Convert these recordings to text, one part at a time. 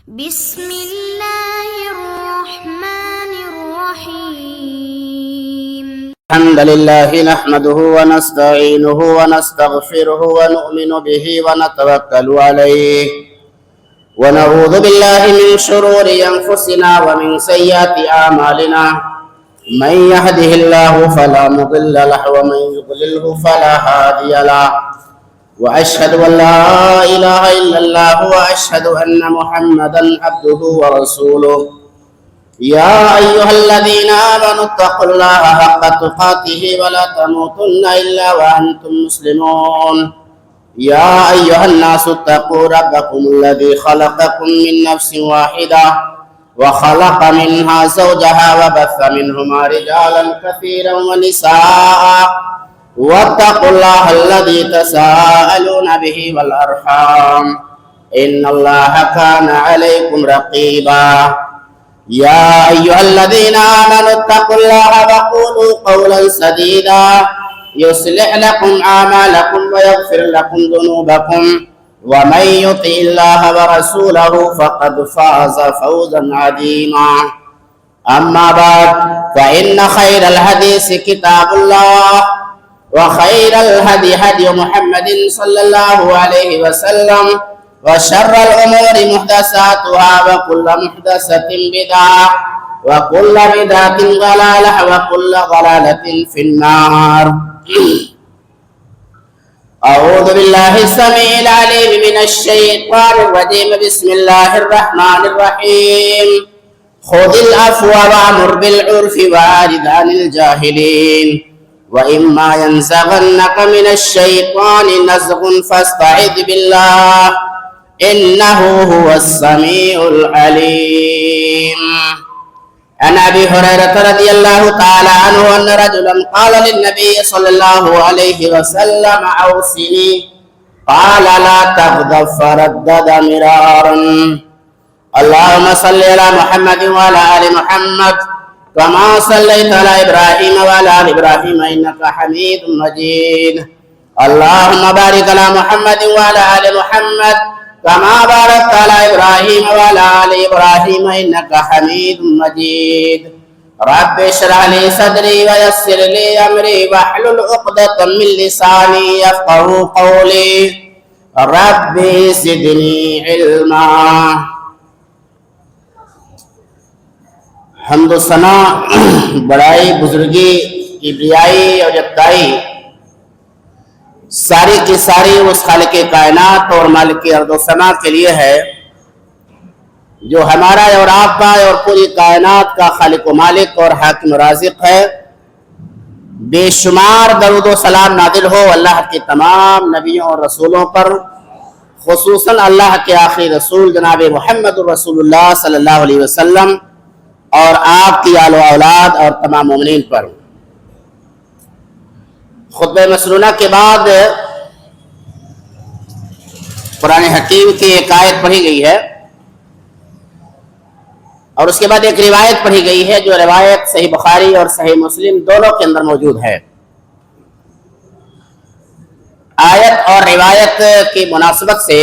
بسم الله الرحمن الرحيم. الحمد لله نحمده ونستعينه ونستغفره ونؤمن به ونتوكل عليه ونعوذ بالله من شرور أنفسنا ومن سيئات أعمالنا من يهده الله فلا مضل له ومن يضلله فلا هادي له وأشهد أن لا إله إلا الله وأشهد أن محمدا عبده ورسوله يا أيها الذين آمنوا اتقوا الله حق تقاته ولا تموتن إلا وأنتم مسلمون يا أيها الناس اتقوا ربكم الذي خلقكم من نفس واحدة وخلق منها زوجها وبث منهما رجالا كثيرا ونساء واتقوا الله الذي تساءلون به والأرحام إن الله كان عليكم رقيبا يا أيها الذين آمنوا اتقوا الله وقولوا قولا سديدا يصلح لكم أعمالكم ويغفر لكم ذنوبكم ومن يطع الله ورسوله فقد فاز فوزا عظيما أما بعد فإن خير الحديث كتاب الله وخير الهدي هدي محمد صلى الله عليه وسلم وشر الأمور محدثاتها وكل محدثة بدعة وكل بدعة ضلالة وكل ضلالة في النار. أعوذ بالله السميع العليم من الشيطان الرجيم. بسم الله الرحمن الرحيم. خذ العفو وأمر بالعرف وأعرض عن الجاهلين وإما ينزغنك من الشيطان نزغ فاستعذ بالله إنه هو السميع العليم. عن أبي هريرة رضي الله تعالى عنه أن رجلا قال للنبي صلى الله عليه وسلم أوصني قال لا تغضب فردد مرارا اللهم صل على محمد وعلى آل محمد كما صليت على إبراهيم وعلى آل إبراهيم إنك حميد مجيد اللهم بارك على محمد وعلى آل محمد كما باركت على إبراهيم وعلى آل إبراهيم إنك حميد مجيد رب اشرح لي صدري ويسر لي أمري واحلل عقدة من لساني يفقهوا قولي رب زدني علما. حمد و ثنا بڑائی بزرگی کبریائی اور یکتائی ساری کی ساری اس خالق کائنات اور مالک ارض و سما کے لیے ہے جو ہمارا اور آپ کا اور پوری کائنات کا خالق و مالک اور حاکم و رازق ہے. بے شمار درود و سلام نازل ہو اللہ کے تمام نبیوں اور رسولوں پر، خصوصاً اللہ کے آخری رسول جناب محمد رسول اللہ صلی اللہ علیہ وسلم اور آپ کی آل و اولاد اور تمام مومنین پر. خطبہ مسنونہ کے بعد قرآن حکیم کی ایک آیت پڑھی گئی ہے اور اس کے بعد ایک روایت پڑھی گئی ہے جو روایت صحیح بخاری اور صحیح مسلم دونوں کے اندر موجود ہے. آیت اور روایت کی مناسبت سے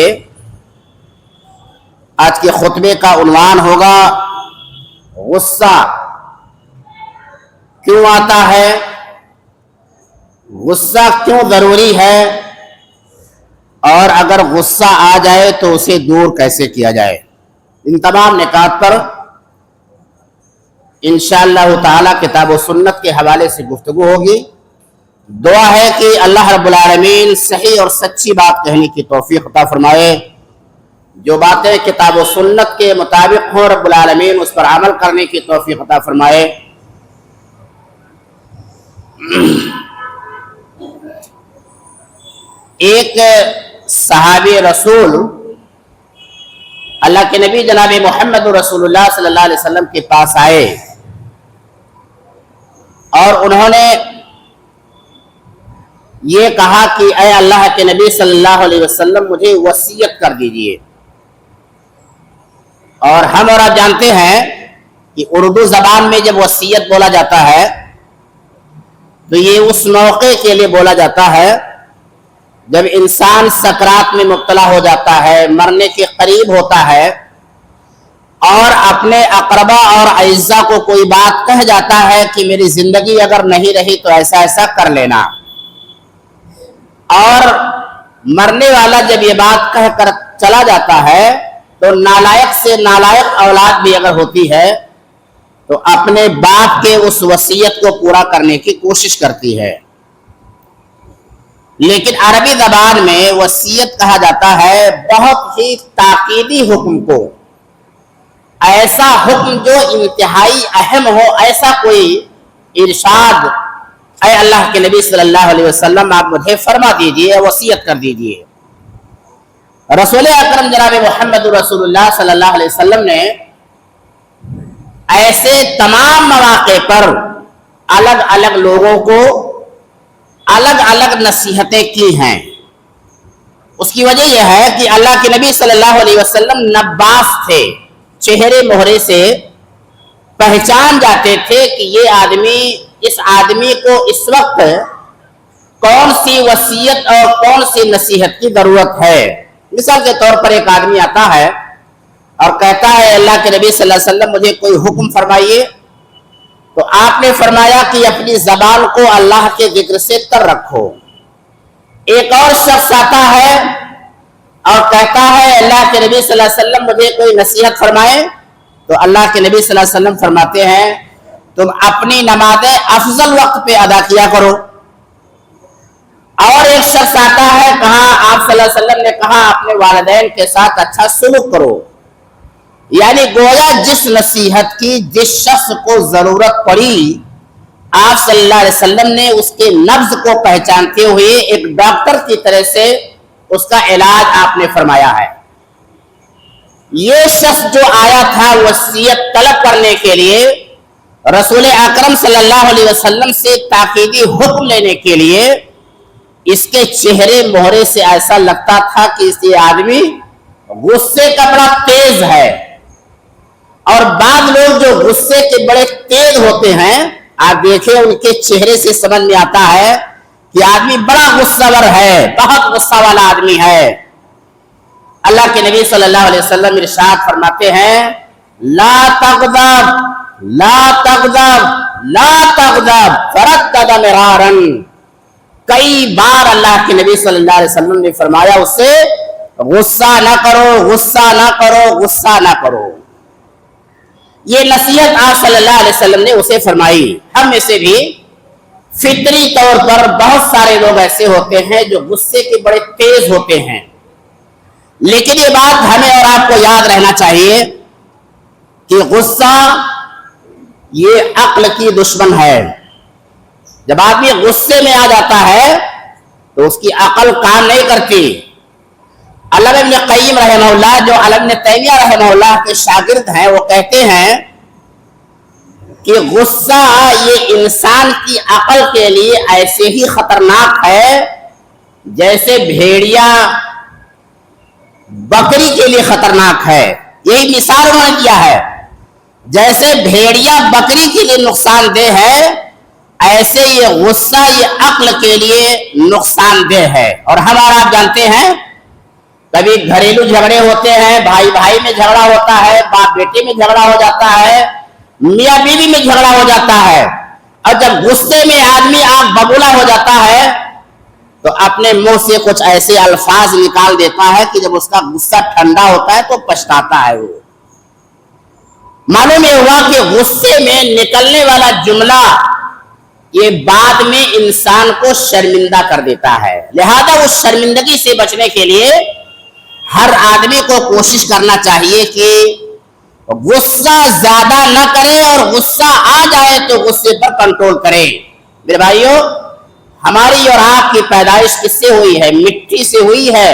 آج کے خطبے کا عنوان ہوگا غصہ کیوں آتا ہے، غصہ کیوں ضروری ہے، اور اگر غصہ آ جائے تو اسے دور کیسے کیا جائے. ان تمام نکات پر انشاءاللہ تعالی کتاب و سنت کے حوالے سے گفتگو ہوگی. دعا ہے کہ اللہ رب العالمین صحیح اور سچی بات کہنے کی توفیق عطا فرمائے. جو باتیں کتاب و سنت کے مطابق ہوں رب العالمین اس پر عمل کرنے کی توفیق عطا فرمائے. ایک صحابی رسول اللہ کے نبی جناب محمد رسول اللہ صلی اللہ علیہ وسلم کے پاس آئے اور انہوں نے یہ کہا کہ اے اللہ کے نبی صلی اللہ علیہ وسلم مجھے وصیت کر دیجئے. اور ہم اور آپ جانتے ہیں کہ اردو زبان میں جب وصیت بولا جاتا ہے تو یہ اس موقع کے لیے بولا جاتا ہے جب انسان سکرات میں مبتلا ہو جاتا ہے، مرنے کے قریب ہوتا ہے، اور اپنے اقربا اور اعزا کو کوئی بات کہہ جاتا ہے کہ میری زندگی اگر نہیں رہی تو ایسا ایسا کر لینا، اور مرنے والا جب یہ بات کہہ کر چلا جاتا ہے تو نالائق سے نالائق اولاد بھی اگر ہوتی ہے تو اپنے باپ کے اس وصیت کو پورا کرنے کی کوشش کرتی ہے۔ لیکن عربی زبان میں وصیت کہا جاتا ہے بہت ہی تاکیدی حکم کو، ایسا حکم جو انتہائی اہم ہو، ایسا کوئی ارشاد اے اللہ کے نبی صلی اللہ علیہ وسلم آپ مجھے فرما دیجئے، وصیت کر دیجئے۔ رسول اکرم جناب محمد رسول اللہ صلی اللہ علیہ وسلم نے ایسے تمام مواقع پر الگ الگ لوگوں کو الگ الگ نصیحتیں کی ہیں۔ اس کی وجہ یہ ہے کہ اللہ کے نبی صلی اللہ علیہ وسلم نباس تھے، چہرے مہرے سے پہچان جاتے تھے کہ یہ آدمی، اس آدمی کو اس وقت کون سی وصیت اور کون سی نصیحت کی ضرورت ہے۔ مثال کے طور پر ایک آدمی آتا ہے اور کہتا ہے اللہ کے نبی صلی اللہ علیہ وسلم مجھے کوئی حکم فرمائیے، تو آپ نے فرمایا کہ اپنی زبان کو اللہ کے ذکر سے تر رکھو۔ ایک اور شخص آتا ہے اور کہتا ہے اللہ کے نبی صلی اللہ علیہ وسلم مجھے کوئی نصیحت فرمائے، تو اللہ کے نبی صلی اللہ علیہ وسلم فرماتے ہیں تم اپنی نمازیں افضل وقت پہ ادا کیا کرو۔ اور ایک شخص آتا ہے، کہا آپ صلی اللہ علیہ وسلم نے کہا اپنے والدین کے ساتھ اچھا سلوک کرو۔ یعنی گویا جس نصیحت کی جس شخص کو ضرورت پڑی، آپ صلی اللہ علیہ وسلم نے اس کے نبض کو پہچانتے ہوئے ایک ڈاکٹر کی طرح سے اس کا علاج آپ نے فرمایا ہے۔ یہ شخص جو آیا تھا وصیت طلب کرنے کے لیے، رسول اکرم صلی اللہ علیہ وسلم سے تاکیدی حکم لینے کے لیے، اس کے چہرے مہرے سے ایسا لگتا تھا کہ یہ آدمی غصے کا بڑا تیز ہے۔ اور بعض لوگ جو غصے کے بڑے تیز ہوتے ہیں، آپ دیکھیں ان کے چہرے سے سمجھ میں آتا ہے کہ آدمی بڑا غصہ ور ہے، بہت غصہ والا آدمی ہے۔ اللہ کے نبی صلی اللہ علیہ وسلم ارشاد فرماتے ہیں لا تغضب لا تغضب لا تغضب فردد مرارا۔ کئی بار اللہ کے نبی صلی اللہ علیہ وسلم نے فرمایا اس سے غصہ نہ کرو، غصہ نہ کرو، غصہ نہ کرو۔ یہ نصیحت آپ صلی اللہ علیہ وسلم نے اسے فرمائی۔ ہم میں سے بھی فطری طور پر بہت سارے لوگ ایسے ہوتے ہیں جو غصے کے بڑے تیز ہوتے ہیں، لیکن یہ بات ہمیں اور آپ کو یاد رہنا چاہیے کہ غصہ یہ عقل کی دشمن ہے۔ جب آدمی غصے میں آ جاتا ہے تو اس کی عقل کام نہیں کرتی۔ علامہ ابن قیم رحمہ اللہ، جو علامہ ابن تیمیہ رحمہ اللہ کے شاگرد ہیں، وہ کہتے ہیں کہ غصہ یہ انسان کی عقل کے لیے ایسے ہی خطرناک ہے جیسے بھیڑیا بکری کے لیے خطرناک ہے۔ یہی مثال انہوں نے کیا ہے، جیسے بھیڑیا بکری کے لیے نقصان دہ ہے، ایسے یہ غصہ یہ عقل کے لیے نقصان دہ ہے۔ اور ہمارا آپ جانتے ہیں کبھی گھریلو جھگڑے ہوتے ہیں، بھائی بھائی میں جھگڑا ہوتا ہے، باپ بیٹے میں جھگڑا ہو جاتا ہے، میاں بیوی میں جھگڑا ہو جاتا ہے، اور جب غصے میں آدمی آگ ببولا ہو جاتا ہے تو اپنے منہ سے کچھ ایسے الفاظ نکال دیتا ہے کہ جب اس کا غصہ ٹھنڈا ہوتا ہے تو پچھتاتا ہے۔ وہ معلوم یہ ہوا کہ غصے میں نکلنے والا جملہ یہ بعد میں انسان کو شرمندہ کر دیتا ہے۔ لہذا اس شرمندگی سے بچنے کے لیے ہر آدمی کو کوشش کرنا چاہیے کہ غصہ زیادہ نہ کرے، اور غصہ آ جائے تو غصے پر کنٹرول کرے۔ میرے بھائیو، ہماری اور آپ کی پیدائش کس سے ہوئی ہے؟ مٹی سے ہوئی ہے،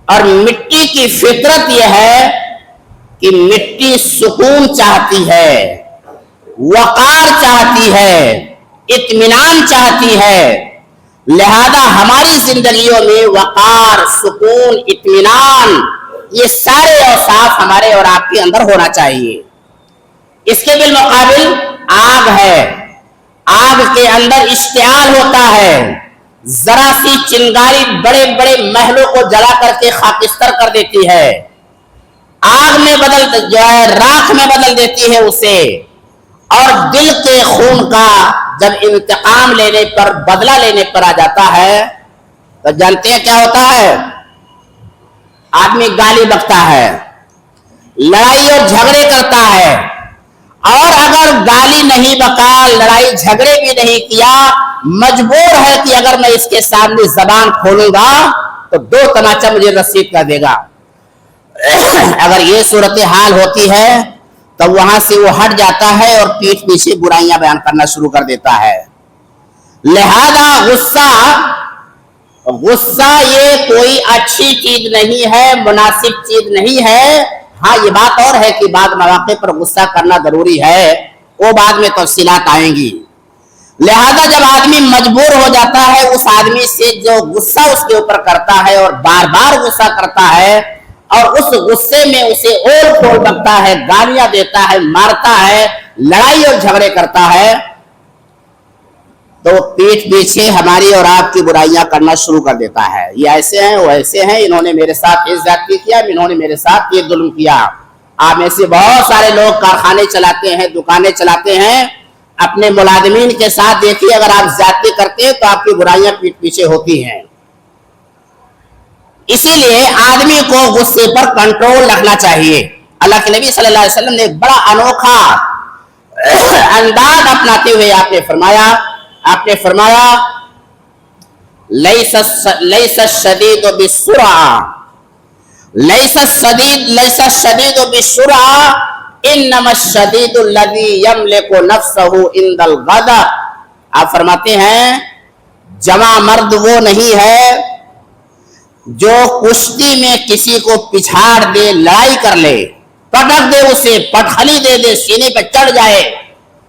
اور مٹی کی فطرت یہ ہے کہ مٹی سکون چاہتی ہے، وقار چاہتی ہے، اطمینان چاہتی ہے۔ لہذا ہماری زندگیوں میں وقار، سکون، اطمینان، یہ سارے اوصاف ہمارے اور آپ کے اندر ہونا چاہیے۔ اس کے بالمقابل آگ ہے، آگ کے اندر اشتعال ہوتا ہے، ذرا سی چنگاری بڑے بڑے محلوں کو جلا کر کے خاکستر کر دیتی ہے۔ آگ میں جو ہے راکھ میں بدل دیتی ہے اسے، اور دل کے خون کا جب انتقام لینے پر، بدلہ لینے پر آ جاتا ہے تو جانتے ہیں کیا ہوتا ہے؟ آدمی گالی بکتا ہے، لڑائی اور جھگڑے کرتا ہے، اور اگر گالی نہیں بکا، لڑائی جھگڑے بھی نہیں کیا، مجبور ہے کہ اگر میں اس کے سامنے زبان کھولوں گا تو 2 تماچا مجھے رسید کر دے گا۔ اگر یہ صورتحال ہوتی ہے تو وہاں سے وہ ہٹ جاتا ہے اور پیٹھ پیچھے برائیاں بیان کرنا شروع کر دیتا ہے۔ لہذا غصہ یہ کوئی اچھی چیز نہیں ہے، مناسب چیز نہیں ہے۔ ہاں یہ بات اور ہے کہ بعض مواقع پر غصہ کرنا ضروری ہے، وہ بعد میں تفصیلات آئیں گی۔ لہذا جب آدمی مجبور ہو جاتا ہے، اس آدمی سے جو غصہ اس کے اوپر کرتا ہے اور بار بار غصہ کرتا ہے، اور اس غصے میں اسے اور کھول بکتا ہے، گالیاں دیتا ہے، مارتا ہے، لڑائی اور جھگڑے کرتا ہے، تو پیٹھ پیچھے ہماری اور آپ کی برائیاں کرنا شروع کر دیتا ہے۔ یہ ایسے ہیں، وہ ایسے ہیں، انہوں نے میرے ساتھ یہ زیادتی کیا، انہوں نے میرے ساتھ یہ ظلم کیا۔ آپ میں سے بہت سارے لوگ کارخانے چلاتے ہیں، دکانیں چلاتے ہیں، اپنے ملازمین کے ساتھ دیکھیے اگر آپ زیادتی کرتے ہیں تو آپ کی برائیاں پیٹھ پیچھے ہوتی ہیں۔ اسی لیے آدمی کو غصے پر کنٹرول رکھنا چاہیے۔ اللہ کے نبی صلی اللہ علیہ وسلم نے ایک بڑا انوکھا انداز اپناتے ہوئے آپ نے فرمایا لیس الشدید بالسرعہ، لیس الشدید بالسرعہ انما الشدید الذی یملک نفسہ عند الغضب۔ آپ فرماتے ہیں جمع مرد وہ نہیں ہے جو کشتی میں کسی کو پچھاڑ دے، لڑائی کر لے، پٹک دے، اسے پٹخلی دے دے، سینے پہ چڑھ جائے،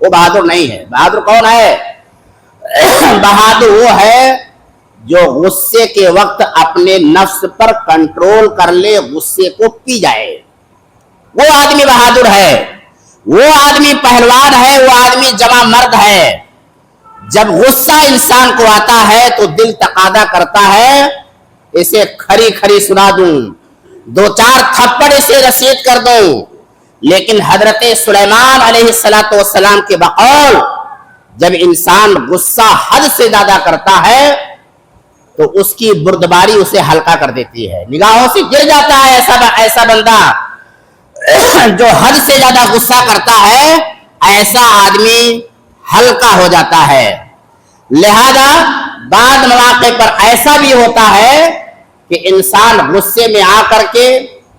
وہ بہادر نہیں ہے۔ بہادر کون ہے؟ بہادر وہ ہے جو غصے کے وقت اپنے نفس پر کنٹرول کر لے، غصے کو پی جائے، وہ آدمی بہادر ہے، وہ آدمی پہلوان ہے، وہ آدمی جمع مرد ہے۔ جب غصہ انسان کو آتا ہے تو دل تقاضا کرتا ہے اسے کھری کھری سنا دوں، 2-4 تھپڑ اسے رسید کر دوں، لیکن حضرت سلیمان علیہ السلام کے بقول جب انسان غصہ حد سے زیادہ کرتا ہے تو اس کی بردباری اسے ہلکا کر دیتی ہے، نگاہوں سے گر جاتا ہے ایسا بندہ جو حد سے زیادہ غصہ کرتا ہے، ایسا آدمی ہلکا ہو جاتا ہے۔ لہذا بعض مواقع پر ایسا بھی ہوتا ہے کہ انسان غصے میں آ کر کے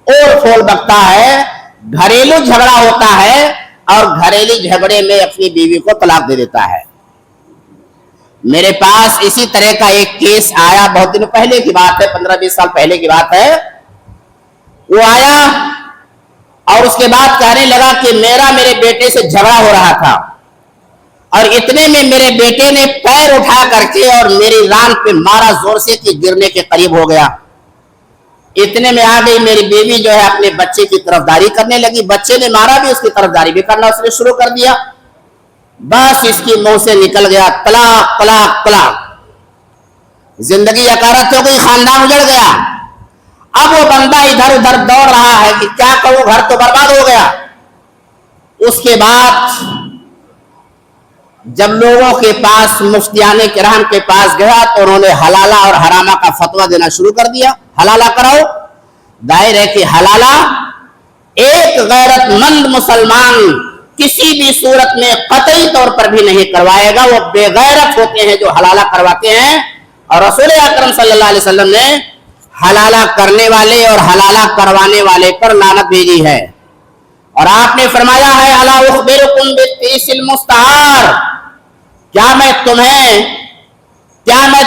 اور پھول بکتا ہے، گھریلو جھگڑا ہوتا ہے اور گھریلو جھگڑے میں اپنی بیوی کو طلاق دے دیتا ہے۔ میرے پاس اسی طرح کا ایک کیس آیا، بہت دن پہلے کی بات ہے، 15-20 سال پہلے کی بات ہے۔ وہ آیا اور اس کے بعد کہنے لگا کہ میرے بیٹے سے جھگڑا ہو رہا تھا، اور اتنے میں میرے بیٹے نے پیر اٹھا کر کے اور میری ران پہ مارا زور سے کہ گرنے کے قریب ہو گیا۔ اتنے میں آ گئی میری بیوی جو ہے اپنے بچے کی طرفداری کرنے لگی، بچے نے مارا بھی، اس کی طرفداری بھی کرنا اس نے شروع کر دیا۔ بس اس کی منہ سے نکل گیا طلاق طلاق طلاق، زندگی اکارت ہو گئی، خاندان اجڑ گیا۔ اب وہ بندہ ادھر ادھر دوڑ رہا ہے کہ کیا کروں، گھر تو برباد ہو گیا۔ اس کے بعد جب لوگوں کے پاس، مفتیان کرام کے پاس گیا تو انہوں نے حلالہ اور حرامہ کا فتویٰ دینا شروع کر دیا۔ حلالہ کراؤ، ظاہر ہے کہ حلالہ ایک غیرت مند مسلمان کسی بھی صورت میں قطعی طور پر بھی نہیں کروائے گا، وہ بے غیرت ہوتے ہیں جو حلالہ کرواتے ہیں۔ اور رسول اکرم صلی اللہ علیہ وسلم نے حلالہ کرنے والے اور حلالہ کروانے والے پر لعنت بھیجی ہے، اور آپ نے فرمایا ہے الا اخبرکم بالتیس المستعار، کیا میں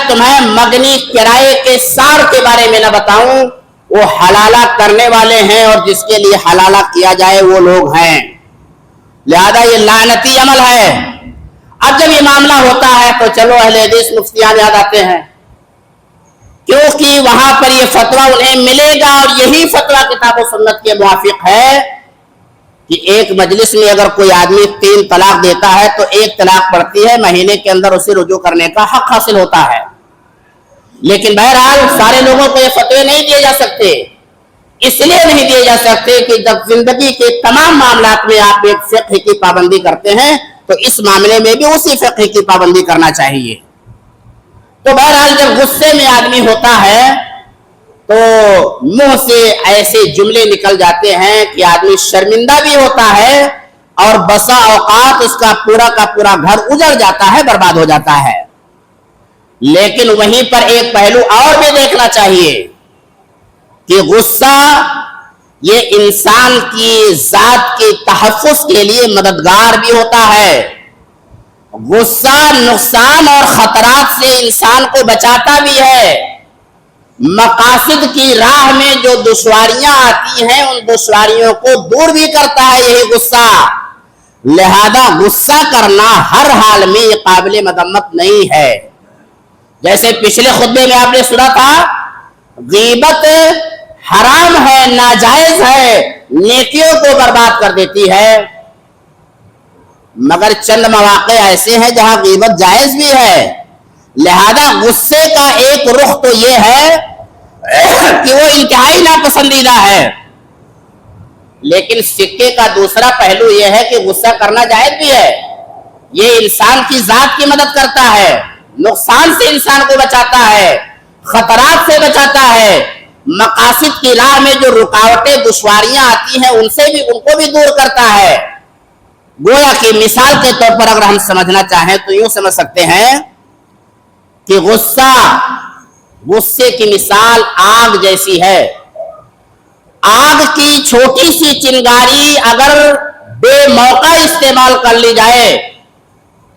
تمہیں مگنی کرائے کے سار کے بارے میں نہ بتاؤں؟ وہ حلالہ کرنے والے ہیں اور جس کے لیے حلالہ کیا جائے وہ لوگ ہیں۔ لہذا یہ لعنتی عمل ہے۔ اب جب یہ معاملہ ہوتا ہے تو چلو اہل حدیث مفتیان یاد آتے ہیں، کیونکہ وہاں پر یہ فتویٰ انہیں ملے گا، اور یہی فتویٰ کتاب و سنت کے موافق ہے کہ ایک مجلس میں اگر کوئی آدمی 3 طلاق دیتا ہے تو 1 طلاق پڑتی ہے، مہینے کے اندر اسے رجوع کرنے کا حق حاصل ہوتا ہے۔ لیکن بہرحال سارے لوگوں کو یہ فتوے نہیں دیے جا سکتے، اس لیے نہیں دیے جا سکتے کہ جب زندگی کے تمام معاملات میں آپ ایک فقہ کی پابندی کرتے ہیں تو اس معاملے میں بھی اسی فقہ کی پابندی کرنا چاہیے. تو بہرحال جب غصے میں آدمی ہوتا ہے تو منہ سے ایسے جملے نکل جاتے ہیں کہ آدمی شرمندہ بھی ہوتا ہے اور بسا اوقات اس کا پورا گھر اجڑ جاتا ہے، برباد ہو جاتا ہے. لیکن وہیں پر ایک پہلو اور بھی دیکھنا چاہیے کہ غصہ یہ انسان کی ذات کے تحفظ کے لیے مددگار بھی ہوتا ہے. غصہ نقصان اور خطرات سے انسان کو بچاتا بھی ہے. مقاصد کی راہ میں جو دشواریاں آتی ہیں ان دشواریوں کو دور بھی کرتا ہے یہی غصہ. لہذا غصہ کرنا ہر حال میں یہ قابل مذمت نہیں ہے. جیسے پچھلے خطبے میں آپ نے سنا تھا غیبت حرام ہے، ناجائز ہے، نیکیوں کو برباد کر دیتی ہے. مگر چند مواقع ایسے ہیں جہاں غیبت جائز بھی ہے. لہذا غصے کا ایک رخ تو یہ ہے کہ وہ انتہائی ناپسندیدہ ہے، لیکن سکے کا دوسرا پہلو یہ ہے کہ غصہ کرنا جائز بھی ہے. یہ انسان کی ذات کی مدد کرتا ہے، نقصان سے انسان کو بچاتا ہے، خطرات سے بچاتا ہے. مقاصد کی راہ میں جو رکاوٹیں دشواریاں آتی ہیں ان کو بھی دور کرتا ہے. گویا کہ مثال کے طور پر اگر ہم سمجھنا چاہیں تو یوں سمجھ سکتے ہیں کہ غصے کی مثال آگ جیسی ہے. آگ کی چھوٹی سی چنگاری اگر بے موقع استعمال کر لی جائے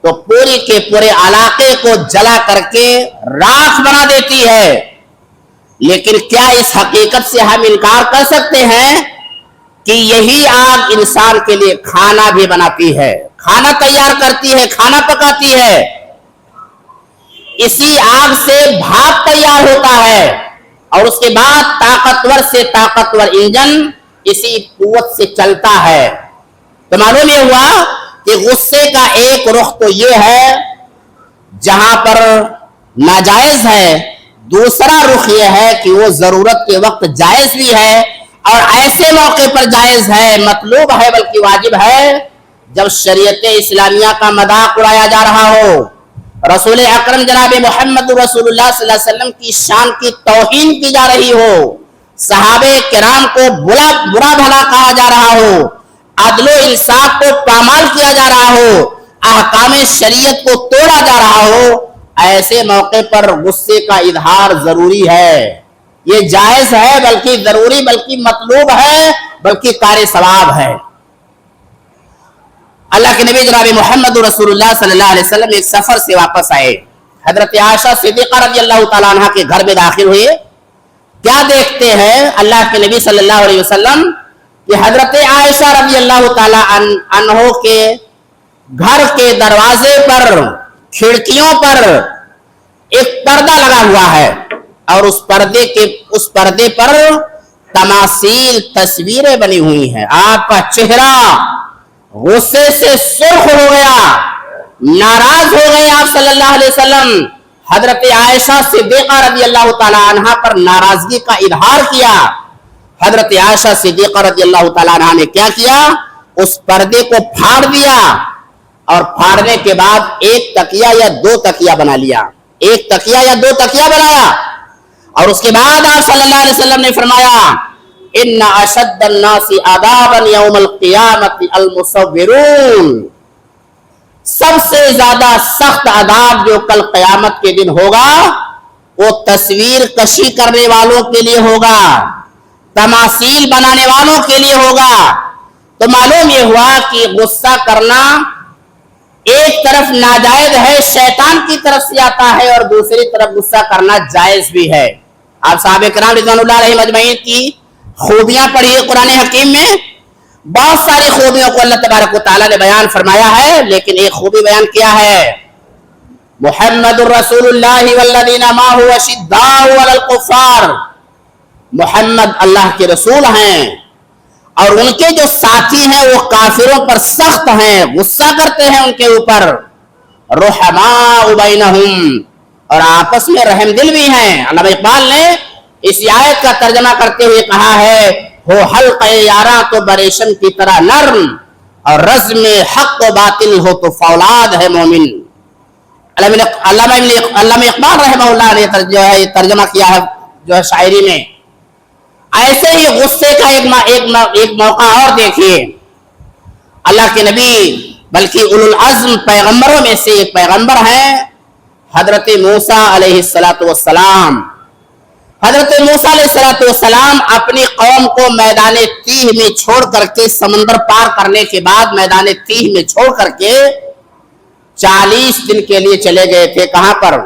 تو پوری کے پورے علاقے کو جلا کر کے راکھ بنا دیتی ہے. لیکن کیا اس حقیقت سے ہم انکار کر سکتے ہیں کہ یہی آگ انسان کے لیے کھانا بھی بناتی ہے، کھانا تیار کرتی ہے، کھانا پکاتی ہے. اسی آگ سے بھاپ تیار ہوتا ہے اور اس کے بعد طاقتور سے طاقتور انجن اسی قوت سے چلتا ہے. تو معلوم یہ ہوا کہ غصے کا ایک رخ تو یہ ہے جہاں پر ناجائز ہے، دوسرا رخ یہ ہے کہ وہ ضرورت کے وقت جائز بھی ہے اور ایسے موقع پر جائز ہے، مطلوب ہے بلکہ واجب ہے جب شریعت اسلامیہ کا مذاق اڑایا جا رہا ہو، رسول اکرم جناب محمد رسول اللہ صلی اللہ علیہ وسلم کی شان کی توہین کی جا رہی ہو، صحابہ کرام کو برا بھلا کہا جا رہا ہو، عدل و انصاف کو پامال کیا جا رہا ہو، احکام شریعت کو توڑا جا رہا ہو، ایسے موقع پر غصے کا اظہار ضروری ہے. یہ جائز ہے، بلکہ ضروری، بلکہ مطلوب ہے، بلکہ کار ثواب ہے. اللہ کے نبی جناب محمد رسول اللہ صلی اللہ علیہ وسلم ایک سفر سے واپس آئے. حضرت عائشہ صدیقہ رضی اللہ تعالیٰ عنہ کے گھر میں داخل ہوئے. کیا دیکھتے ہیں اللہ کے نبی صلی اللہ علیہ وسلم کہ حضرت عائشہ رضی اللہ تعالیٰ عنہ کے گھر کے دروازے پر، کھڑکیوں پر ایک پردہ لگا ہوا ہے اور اس پردے پر تماثیل، تصویریں بنی ہوئی ہیں. آپ کا چہرہ غصے سے سرخ ہو گیا، ناراض ہو گئے آپ صلی اللہ علیہ وسلم. حضرت عائشہ صدیقہ رضی اللہ تعالی عنہ پر ناراضگی کا اظہار کیا. حضرت عائشہ صدیقہ رضی اللہ تعالی عنہ نے کیا کیا؟ اس پردے کو پھاڑ دیا اور پھاڑنے کے بعد ایک تکیہ یا دو تکیہ بنا لیا، ایک تکیہ یا دو تکیہ بنایا. اور اس کے بعد آپ صلی اللہ علیہ وسلم نے فرمایا ان اشد الناس عذابا یوم القیامت المصورون، سب سے زیادہ سخت عذاب جو کل قیامت کے دن ہوگا وہ تصویر کشی کرنے والوں کے لیے ہوگا، تماثیل بنانے والوں کے لیے ہوگا. تو معلوم یہ ہوا کہ غصہ کرنا ایک طرف ناجائز ہے، شیطان کی طرف سے آتا ہے، اور دوسری طرف غصہ کرنا جائز بھی ہے. آپ صحابہ کرام رضوان اللہ علیہم اجمعین کی خوبیاں پڑھیے قرآن حکیم میں. بہت ساری خوبیوں کو اللہ تبارک و تعالیٰ نے بیان فرمایا ہے، لیکن ایک خوبی بیان کیا ہے، محمد الرسول اللہ والذین معہ اشداء علی الکفار. محمد اللہ کے رسول ہیں اور ان کے جو ساتھی ہیں وہ کافروں پر سخت ہیں، غصہ کرتے ہیں ان کے اوپر. رحماء بینہم، اور آپس میں رحم دل بھی ہیں. علامہ اقبال نے اس آیت کا ترجمہ کرتے ہوئے کہا ہے ہو حلق یاراں تو بریشم کی طرح نرم اور رزم حق و باطل ہو تو فولاد ہے مومن. علامہ اقبال رحمہ اللہ نے جو ہے ترجمہ کیا ہے جو ہے شاعری میں. ایسے ہی غصے کا ایک موقع اور دیکھیے. اللہ کے نبی بلکہ اولو العزم پیغمبروں میں سے ایک پیغمبر ہیں حضرت موسیٰ علیہ السلام. حضرت موسیٰ علیہ السلام اپنی قوم کو میدان تیہ میں چھوڑ کر کے سمندر پار کرنے کے بعد میدان تیہ میں چھوڑ کر کے 40 دن کے لیے چلے گئے تھے. کہاں پر؟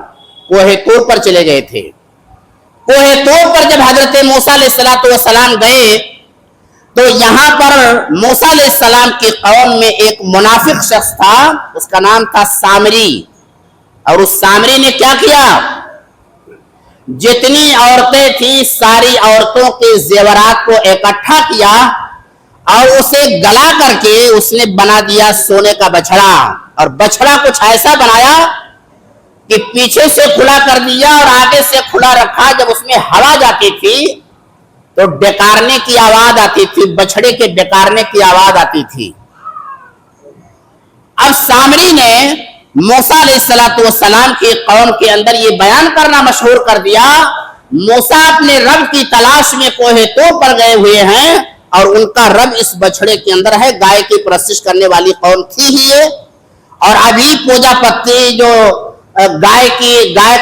کوہ طور پر چلے گئے تھے. کوہ طور پر جب حضرت موسیٰ علیہ السلام گئے تو یہاں پر موسیٰ علیہ السلام کی قوم میں ایک منافق شخص تھا, اس کا نام تھا سامری. اور اس سامری نے کیا کیا؟ جتنی عورتیں تھیں ساری عورتوں کے زیورات کو اکٹھا کیا اور اسے گلا کر کے اس نے بنا دیا سونے کا بچھڑا. اور بچھڑا کچھ ایسا بنایا کہ پیچھے سے کھلا کر دیا اور آگے سے کھلا رکھا. جب اس میں ہوا جاتی تھی تو ڈکارنے کی آواز آتی تھی, بچھڑے کے ڈکارنے کی آواز آتی تھی. اب سامری نے موسیٰ علیہ السلام کی قوم کے اندر یہ بیان کرنا مشہور کر دیا موسیٰ اپنے رب کی تلاش میں کوہ طور پر گئے ہوئے ہیں اور ان کا رب اس بچھڑے کے اندر ہے. گائے کی پرستش کرنے والی قوم تھی ہی یہ, اور ابھی پوجا پتی جو گائے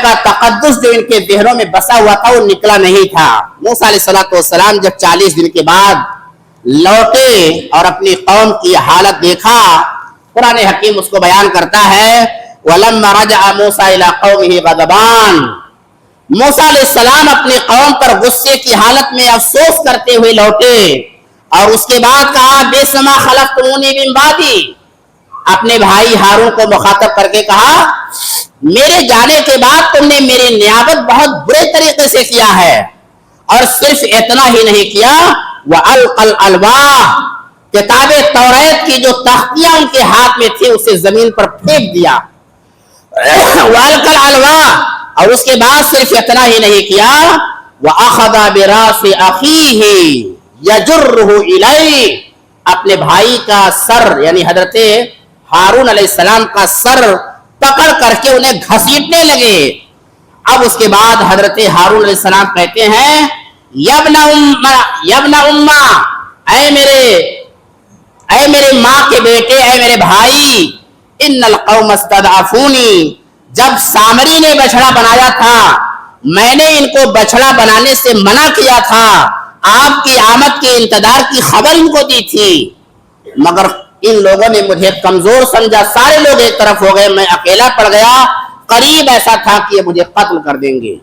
کا تقدس جو ان کے ذہنوں میں بسا ہوا تھا وہ نکلا نہیں تھا. موسیٰ علیہ السلام جب 40 دن کے بعد لوٹے اور اپنی قوم کی حالت دیکھا, قرآن حکیم اس کو بیان کرتا ہے وَلَمَّا رَجَعَ مُوسَىٰ إِلَىٰ قَوْمِهِ غَضَبَانٍ. موسیٰ علیہ السلام اپنی قوم پر غصے کی حالت میں افسوس کرتے ہوئے لوٹے اور اس کے بعد کہا بِئْسَ مَا خَلَقْتُمُونِی مِن بَعْدِی. اپنے بھائی ہارون کو مخاطب کر کے کہا میرے جانے کے بعد تم نے میری نیابت بہت برے طریقے سے کیا ہے. اور صرف اتنا ہی نہیں کیا وَأَلْقَى الْأَلْوَاحَ, کتاب توریت کی جو تختیاں ان کے ہاتھ میں تھی اسے زمین پر پھینک دیا. وَأَلْقَى الْأَلْوَاحَ, اور اس کے بعد صرف اتنا ہی نہیں کیا وَأَخَذَ بِرَأْسِ أَخِيهِ يَجُرُّهُ إِلَيْهِ, اپنے بھائی کا سر یعنی حضرت ہارون علیہ السلام کا سر پکڑ کر کے انہیں گھسیٹنے لگے. اب اس کے بعد حضرت ہارون علیہ السلام کہتے ہیں یبن امّا, اے میرے ماں کے بیٹے, اے میرے بھائی, ان القوم استضعفونی, جب سامری نے بچھڑا بنایا تھا میں نے ان کو بچھڑا بنانے سے منع کیا تھا, آپ کی آمد کے انتظار کی خبر ان کو دی تھی, مگر ان لوگوں نے مجھے کمزور سمجھا, سارے لوگ ایک طرف ہو گئے, میں اکیلا پڑ گیا. قریب ایسا تھا کہ یہ مجھے قتل کر دیں گے,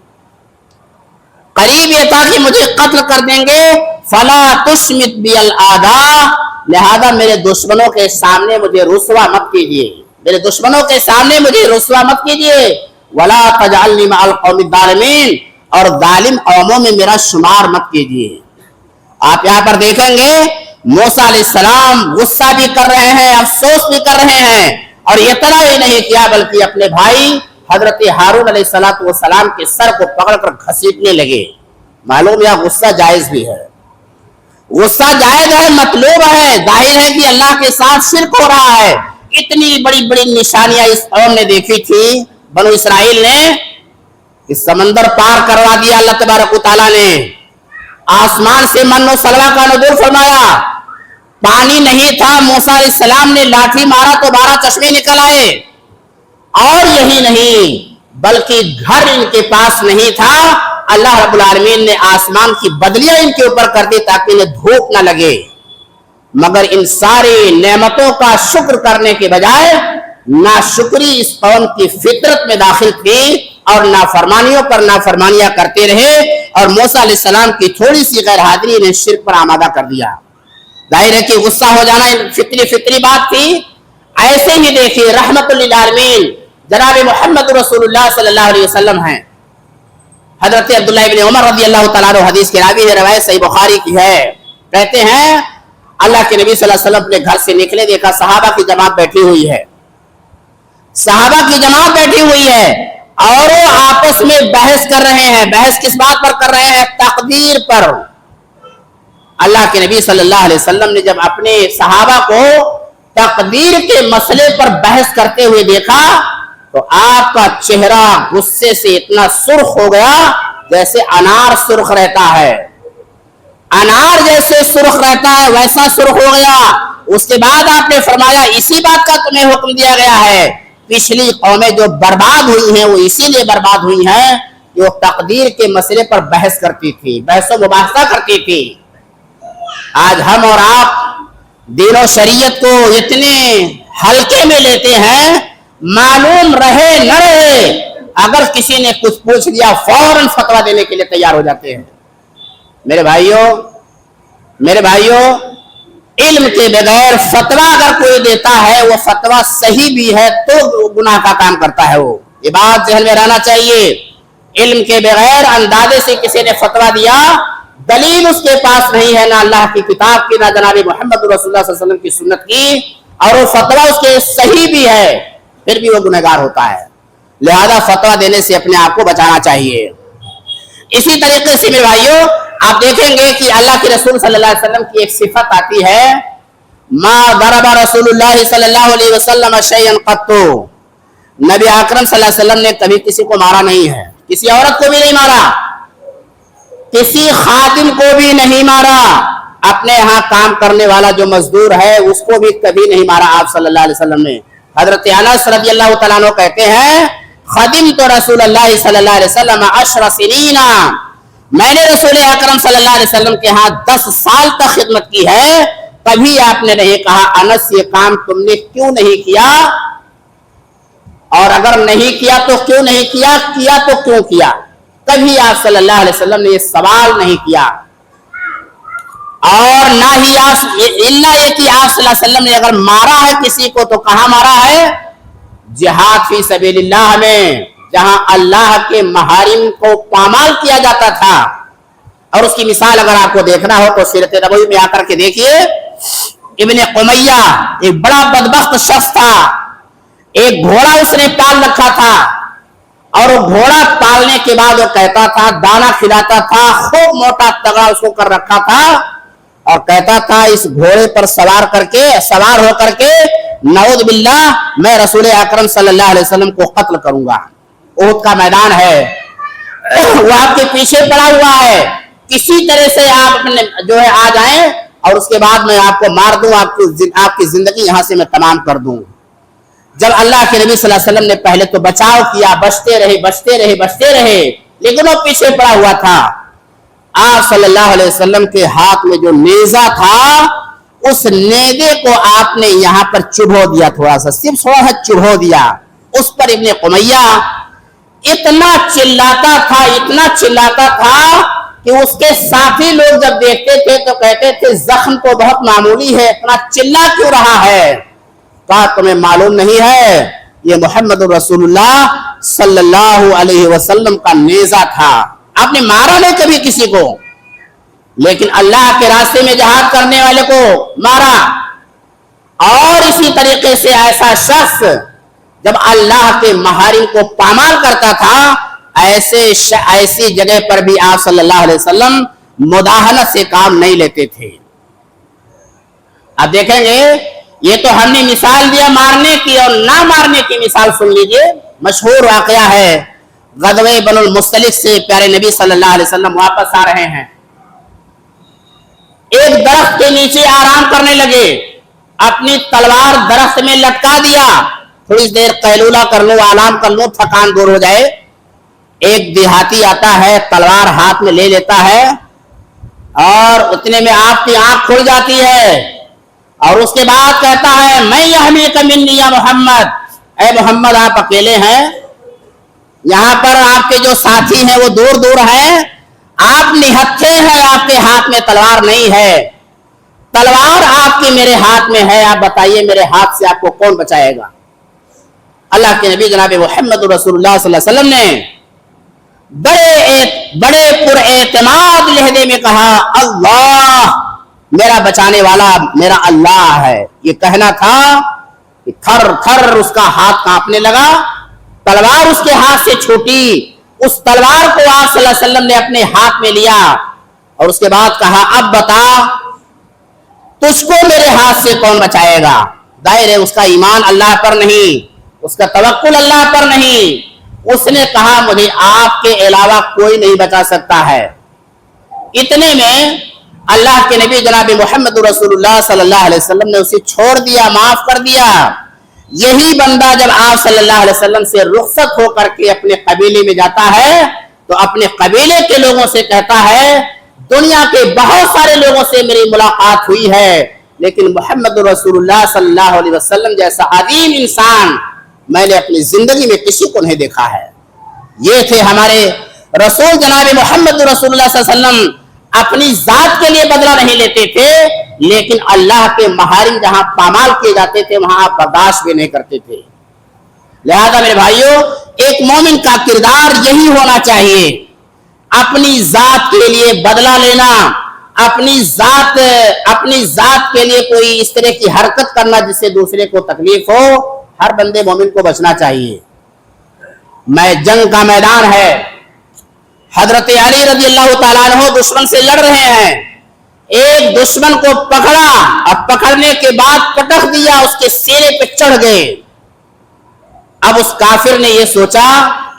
قریب یہ تھا کہ مجھے قتل کر دیں گے. فلا تشمت بی الاعداء, لہذا میرے دشمنوں کے سامنے مجھے رسوا مت کیجیے, میرے دشمنوں کے سامنے مجھے رسوا مت کیجیے. ولا تجعلنی مع القوم الظالمین, اور ظالم قوموں میں میرا شمار مت کیجیے. آپ یہاں پر دیکھیں گے موسیٰ علیہ السلام غصہ بھی کر رہے ہیں, افسوس بھی کر رہے ہیں, اور یہ طرح ہی نہیں کیا بلکہ اپنے بھائی حضرت ہارون علیہ السلام کے سر کو پکڑ کر گھسیٹنے لگے. معلوم یا غصہ جائز بھی ہے, غصہ جائز ہے, مطلوب ہے, ظاہر ہے کہ اللہ کے ساتھ شرک ہو رہا ہے. اتنی بڑی بڑی نشانیاں اس قوم نے دیکھی تھی بنو اسرائیل نے کہ سمندر پار کروا دیا اللہ تبارک و تعالیٰ نے, آسمان سے من و سلوہ کا نزول فرمایا, پانی نہیں تھا, موسیٰ علیہ السلام نے لاٹھی مارا تو 12 چشمے نکل آئے. اور یہی نہیں بلکہ گھر ان کے پاس نہیں تھا, اللہ رب العالمین نے آسمان کی بدلیاں ان کے اوپر کر دی تاکہ انہیں دھوپ نہ لگے. مگر ان ساری نعمتوں کا شکر کرنے کے بجائے ناشکری اس قوم کی فطرت میں داخل تھی اور نافرمانیوں پر نافرمانیاں کرتے رہے, اور موسیٰ علیہ السلام کی تھوڑی سی غیر حاضری نے شرک پر آمادہ کر دیا. ظاہر ہے کہ غصہ ہو جانا فطری بات تھی. ایسے ہی دیکھیے رحمت للعالمین جناب محمد رسول اللہ صلی اللہ علیہ وسلم ہیں. حضرت عبداللہ ابن عمر رضی اللہ تعالیٰ عنہ حدیث کے راوی ہے, روایت صحیح بخاری کی ہے. کہتے ہیں اللہ کے نبی صلی اللہ علیہ وسلم اپنے گھر سے نکلے, دیکھا صحابہ کی جماعت بیٹھی ہوئی ہے, صحابہ کی جماعت بیٹھی ہوئی ہے, اور وہ آپس میں بحث کر رہے ہیں. بحث کس بات پر کر رہے ہیں؟ تقدیر پر. اللہ کے نبی صلی اللہ علیہ وسلم نے جب اپنے صحابہ کو تقدیر کے مسئلے پر بحث کرتے ہوئے دیکھا تو آپ کا چہرہ غصے سے اتنا سرخ ہو گیا جیسے انار سرخ رہتا ہے. انار جیسے سرخ رہتا ہے ویسا سرخ ہو گیا. اس کے بعد آپ نے فرمایا اسی بات کا تمہیں حکم دیا گیا ہے. پچھلی قومیں جو برباد ہوئی ہیں وہ اسی لیے برباد ہوئی ہیں کہ وہ تقدیر کے مسئلے پر بحث کرتی تھی, بحث و مباحثہ کرتی تھی. آج ہم اور آپ دین و شریعت کو اتنے ہلکے میں لیتے ہیں, معلوم رہے نہ رہے اگر کسی نے کچھ پوچھ لیا فوراً فتویٰ دینے کے لیے تیار ہو جاتے ہیں. میرے بھائیوں علم کے بغیر فتویٰ اگر کوئی دیتا ہے وہ فتویٰ صحیح بھی ہے تو گناہ کا کام کرتا ہے. وہ یہ بات ذہن میں رہنا چاہیے. علم کے بغیر اندازے سے کسی نے فتویٰ دیا, دلیل اس کے پاس نہیں ہے, نہ اللہ کی کتاب کی نہ جناب محمد رسول اللہ صلی اللہ علیہ وسلم کی سنت کی, اور وہ فتویٰ اس کے صحیح بھی ہے پھر بھی وہ گنہگار ہوتا ہے. لہذا فتویٰ دینے سے اپنے آپ کو بچانا چاہیے. اسی طریقے سے میرے بھائیوں آپ دیکھیں گے کہ اللہ کے رسول صلی اللہ علیہ وسلم کی ایک صفت آتی ہے, ما ضرب رسول اللہ صلی اللہ علیہ وسلم شیئا قط. نبی اکرم صلی اللہ علیہ وسلم نے کبھی کسی کو مارا نہیں ہے, کسی عورت کو بھی نہیں مارا, کسی خادم کو بھی نہیں مارا, اپنے یہاں کام کرنے والا جو مزدور ہے اس کو بھی کبھی نہیں مارا آپ صلی اللہ علیہ وسلم نے. حضرت انس رضی اللہ تعالیٰ عنہ کہتے ہیں خدمت رسول اللہ صلی اللہ علیہ وسلم 10 سنین, میں نے رسول اکرم صلی اللہ علیہ وسلم کے ہاں 10 سال تک خدمت کی ہے. کبھی آپ نے نہیں کہا انس یہ کام تم نے کیوں نہیں کیا, اور اگر نہیں کیا تو کیوں نہیں کیا, کیا تو کیوں کیا. کبھی آپ صلی اللہ علیہ وسلم نے یہ سوال نہیں کیا. اور نہ ہی یہ کہ آپ صلی اللہ علیہ وسلم نے اگر مارا ہے کسی کو تو کہاں مارا ہے؟ جہاد فی سبیل اللہ میں, جہاں اللہ کے محارم کو پامال کیا جاتا تھا. اور اس کی مثال اگر آپ کو دیکھنا ہو تو سیرت نبوی میں آ کر کے دیکھیے. ابن قمیہ ایک بڑا بدبخت شخص تھا, ایک گھوڑا اس نے پال رکھا تھا, اور وہ گھوڑا پالنے کے بعد وہ کہتا تھا, دانا کھلاتا تھا, خوب موٹا تگڑا اس کو کر رکھا تھا, اور کہتا تھا اس گھوڑے پر سوار ہو کر کے نعوذ باللہ میں رسول اکرم صلی اللہ علیہ وسلم کو قتل کروں گا. احد کا میدان ہے, وہ آپ کے پیچھے پڑا ہوا ہے, کسی طرح سے آپ جو ہے آ جائیں اور اس کے بعد میں آپ کو مار دوں, آپ کی زندگی یہاں سے میں تمام کر دوں. جب اللہ کے نبی صلی اللہ علیہ وسلم نے پہلے تو بچاؤ کیا, بچتے رہے, لیکن وہ پیچھے پڑا ہوا تھا. آپ صلی اللہ علیہ وسلم کے ہاتھ میں جو نیزہ تھا اس نیزے کو آپ نے یہاں پر چبھو دیا, تھوڑا سا چبھو دیا. اس پر ابن قمیہ اتنا چلاتا تھا کہ اس کے ساتھی لوگ جب دیکھتے تھے تو کہتے تھے زخم تو بہت معمولی ہے, اتنا چلا کیوں رہا ہے؟ کہا تمہیں معلوم نہیں ہے یہ محمد رسول اللہ صلی اللہ علیہ وسلم کا نیزہ تھا. آپ نے مارا نہیں کبھی کسی کو, لیکن اللہ کے راستے میں جہاد کرنے والے کو مارا. اور اسی طریقے سے ایسا شخص جب اللہ کے محارم کو پامال کرتا تھا, ایسی جگہ پر بھی آپ صلی اللہ علیہ وسلم مداہنت سے کام نہیں لیتے تھے. اب دیکھیں گے, یہ تو ہم نے مثال دیا مارنے کی, اور نہ مارنے کی مثال سن لیجئے. مشہور واقعہ ہے, غزوہ بنو المصطلق سے پیارے نبی صلی اللہ علیہ وسلم واپس آ رہے ہیں, ایک درخت کے نیچے آرام کرنے لگے, اپنی تلوار درخت میں لٹکا دیا, تھوڑی دیر قیلولہ کر لوں, آرام کر لوں, تھکان دور ہو جائے. ایک دیہاتی آتا ہے, تلوار ہاتھ میں لے لیتا ہے, اور اتنے میں آپ کی آنکھ کھل جاتی ہے, اور اس کے بعد کہتا ہے میں یحمیک منی یا محمد, اے محمد آپ اکیلے ہیں, یہاں پر آپ کے جو ساتھی ہیں وہ دور دور ہیں, آپ نہتھے ہیں, آپ کے ہاتھ میں تلوار نہیں ہے, تلوار آپ کی میرے ہاتھ میں ہے, آپ بتائیے میرے ہاتھ سے آپ کو کون بچائے گا؟ اللہ کے نبی جناب محمد رسول اللہ صلی اللہ علیہ وسلم نے بڑے پر اعتماد لہجے میں کہا اللہ, میرا بچانے والا میرا اللہ ہے. یہ کہنا تھا کہ تھر تھر اس کا ہاتھ کانپنے لگا, تلوار اس کے ہاتھ سے چھوٹی، اس تلوار کو آپ صلی اللہ علیہ وسلم نے اپنے ہاتھ میں لیا اور اس کے بعد کہا اب بتا تجھ کو میرے ہاتھ سے کون بچائے گا؟ ظاہر ہے اس کا ایمان اللہ پر نہیں، اس کا توکل اللہ پر نہیں، اس نے کہا مجھے آپ کے علاوہ کوئی نہیں بچا سکتا ہے۔ اتنے میں اللہ کے نبی جناب محمد رسول اللہ صلی اللہ علیہ وسلم نے اسے چھوڑ دیا، معاف کر دیا۔ یہی بندہ جب آپ صلی اللہ علیہ وسلم سے رخصت ہو کر کے اپنے قبیلے میں جاتا ہے تو اپنے قبیلے کے لوگوں سے کہتا ہے دنیا کے بہت سارے لوگوں سے میری ملاقات ہوئی ہے لیکن محمد رسول اللہ صلی اللہ علیہ وسلم جیسا عظیم انسان میں نے اپنی زندگی میں کسی کو نہیں دیکھا ہے۔ یہ تھے ہمارے رسول جناب محمد رسول اللہ صلی اللہ علیہ وسلم، اپنی ذات کے لیے بدلہ نہیں لیتے تھے لیکن اللہ کے محارم جہاں پامال کیے جاتے تھے وہاں آپ برداشت بھی نہیں کرتے تھے۔ لہذا میرے بھائیوں، ایک مومن کا کردار یہی ہونا چاہیے، اپنی ذات کے لیے بدلہ لینا، اپنی ذات کے لیے کوئی اس طرح کی حرکت کرنا جس سے دوسرے کو تکلیف ہو، ہر بندے مومن کو بچنا چاہیے۔ میں جنگ کا میدان ہے، حضرت علی رضی اللہ تعالیٰ عنہ دشمن سے لڑ رہے ہیں، ایک دشمن کو پکڑا اور پکڑنے کے بعد پٹخ دیا، اس کے سینے پہ چڑھ گئے۔ اب اس کافر نے یہ سوچا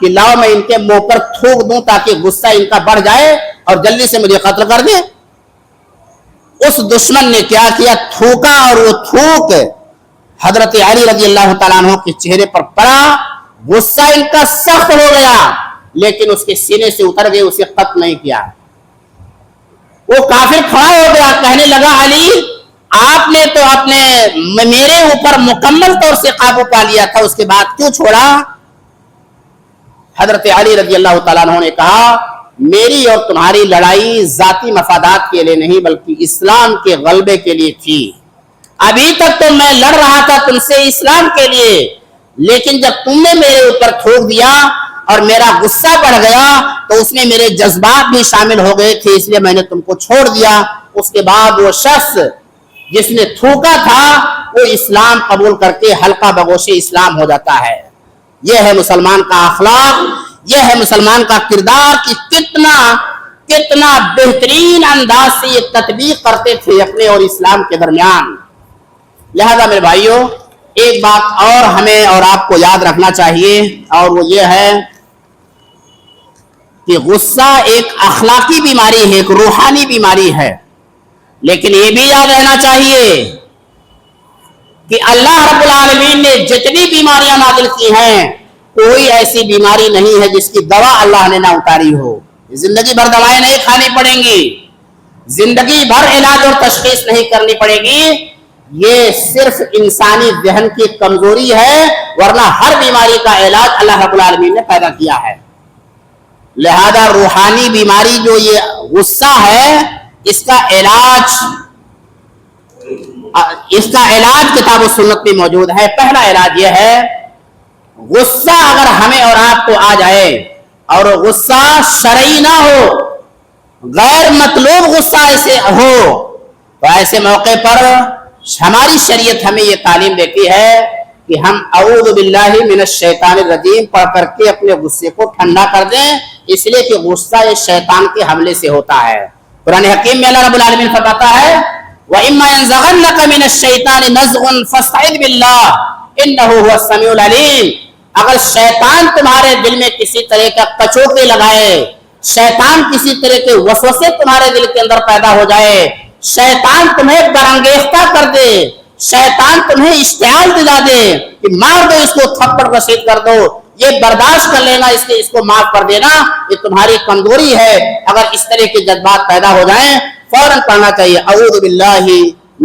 کہ لاؤ میں ان کے منہ پر تھوک دوں تاکہ غصہ ان کا بڑھ جائے اور جلدی سے مجھے قتل کر دے۔ اس دشمن نے کیا کیا، تھوکا اور وہ تھوک حضرت علی رضی اللہ تعالیٰ عنہ کے چہرے پر پڑا، غصہ ان کا سخت ہو گیا لیکن اس کے سینے سے اتر گئے، اسے قتل نہیں کیا۔ وہ کافر کھڑا ہو گیا، کہنے لگا علی آپ نے تو میرے اوپر مکمل طور سے قابو پا لیا تھا، اس کے بعد کیوں چھوڑا؟ حضرت علی رضی اللہ تعالیٰ عنہ نے کہا میری اور تمہاری لڑائی ذاتی مفادات کے لیے نہیں بلکہ اسلام کے غلبے کے لیے تھی۔ ابھی تک تو میں لڑ رہا تھا تم سے اسلام کے لیے، لیکن جب تم نے میرے اوپر تھوک دیا اور میرا غصہ بڑھ گیا تو اس میں میرے جذبات بھی شامل ہو گئے تھے، اس لیے میں نے تم کو چھوڑ دیا۔ اس کے بعد وہ شخص جس نے تھوکا تھا وہ اسلام قبول کر کے حلقہ بگوش اسلام ہو جاتا ہے۔ یہ ہے مسلمان کا اخلاق، یہ ہے مسلمان کا کردار کہ کتنا بہترین انداز سے یہ تطبیق کرتے تھے اپنے اور اسلام کے درمیان۔ لہذا میرے بھائیوں، ایک بات اور ہمیں اور آپ کو یاد رکھنا چاہیے اور وہ یہ ہے کہ غصہ ایک اخلاقی بیماری ہے، ایک روحانی بیماری ہے، لیکن یہ بھی یاد رہنا چاہیے کہ اللہ رب العالمین نے جتنی بیماریاں نازل کی ہیں کوئی ایسی بیماری نہیں ہے جس کی دوا اللہ نے نہ اتاری ہو۔ زندگی بھر دوائیں نہیں کھانی پڑیں گی، زندگی بھر علاج اور تشخیص نہیں کرنی پڑے گی، یہ صرف انسانی ذہن کی کمزوری ہے، ورنہ ہر بیماری کا علاج اللہ رب العالمین نے پیدا کیا ہے۔ لہذا روحانی بیماری جو یہ غصہ ہے اس کا علاج کتاب و سنت میں موجود ہے۔ پہلا علاج یہ ہے، غصہ اگر ہمیں اور آپ کو آ جائے اور غصہ شرعی نہ ہو، غیر مطلوب غصہ ایسے ہو، تو ایسے موقع پر ہماری شریعت ہمیں یہ تعلیم دیتی ہے کہ ہم اعوذ باللہ من الشیطان الرجیم پڑھ کر کے اپنے غصے کو ٹھنڈا کر دیں، اس لیے کہ غصہ یہ شیطان کے حملے سے ہوتا ہے۔ قرآن حکیم میں اللہ رب العالمین فرماتا ہے وَإِمَّا يَنزَغَنَّكَ مِنَ الشَّيْطَانِ نَزْغٌ فَاسْتَعِذْ بِاللَّهِ إِنَّهُ هُوَ السَّمِيعُ الْعَلِيمُ۔ اگر شیطان تمہارے دل میں کسی طرح کا کچوکے لگائے، شیطان کسی طرح کے وسوسے تمہارے دل کے اندر پیدا ہو جائے، شیطان تمہیں برانگیختہ کر دے، شیطان تمہیں اشتعال دلا دے کہ مار دو اس کو، تھپڑ رشید کر دو، یہ برداشت کر لینا، اس کو معاف کر دینا، یہ تمہاری کمزوری ہے۔ اگر اس طرح کے جذبات پیدا ہو جائیں فوراً پڑھنا چاہیے اعوذ باللہ